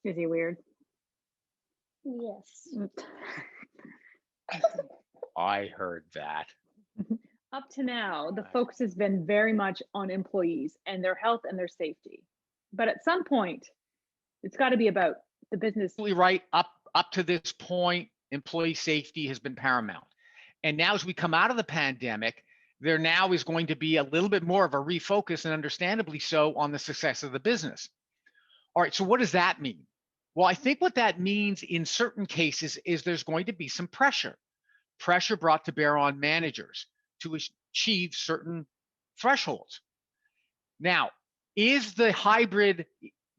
Is he weird? Yes. I heard that. Up to now, the focus has been very much on employees and their health and their safety. But at some point, it's got to be about the business. Absolutely right. Up to this point, employee safety has been paramount. And now as we come out of the pandemic, there now is going to be a little bit more of a refocus, and understandably so, on the success of the business. All right, so what does that mean? Well, I think what that means in certain cases is there's going to be some pressure brought to bear on managers to achieve certain thresholds. Now, is the hybrid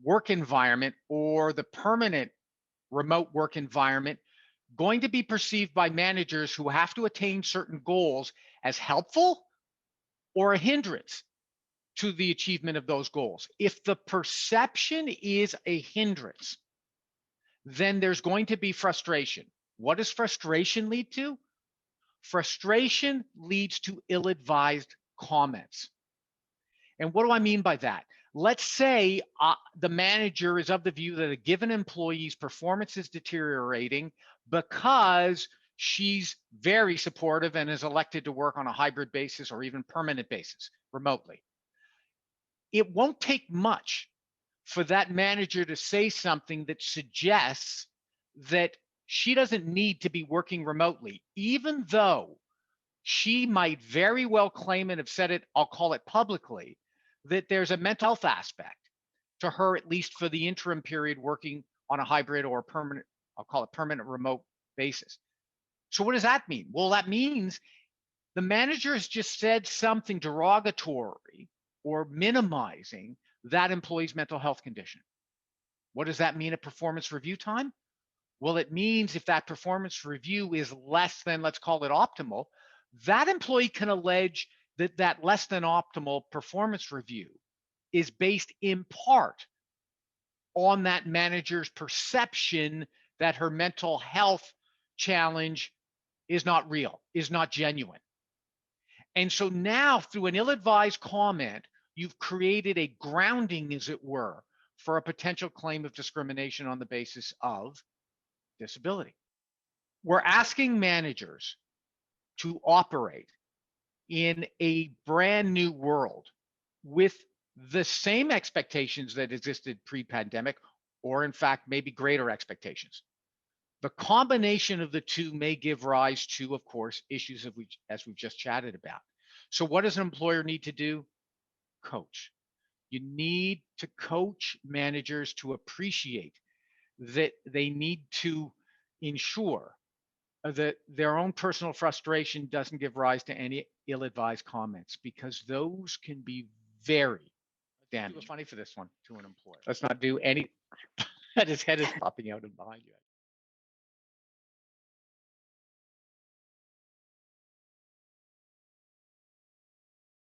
work environment or the permanent remote work environment going to be perceived by managers who have to attain certain goals as helpful or a hindrance to the achievement of those goals? If the perception is a hindrance, then there's going to be frustration. What does frustration lead to? Frustration leads to ill-advised comments. And what do I mean by that? Let's say the manager is of the view that a given employee's performance is deteriorating because she's very supportive and is elected to work on a hybrid basis or even permanent basis remotely. It won't take much for that manager to say something that suggests that she doesn't need to be working remotely, even though she might very well claim and have said it, I'll call it publicly, that there's a mental health aspect to her, at least for the interim period, working on a hybrid or permanent, I'll call it permanent remote basis. So what does that mean? Well, that means the manager has just said something derogatory or minimizing that employee's mental health condition. What does that mean at performance review time? Well, it means if that performance review is less than, let's call it optimal, that employee can allege that that less than optimal performance review is based in part on that manager's perception that her mental health challenge is not real, is not genuine. And so now, through an ill-advised comment, you've created a grounding, as it were, for a potential claim of discrimination on the basis of disability. We're asking managers to operate in a brand new world with the same expectations that existed pre-pandemic, or in fact, maybe greater expectations. The combination of the two may give rise to, of course, issues as we've just chatted about. So what does an employer need to do? Coach. You need to coach managers to appreciate that they need to ensure that their own personal frustration doesn't give rise to any ill-advised comments, because those can be very damaging. Funny for this one to an employer. Let's not do any. His head is popping out and behind you.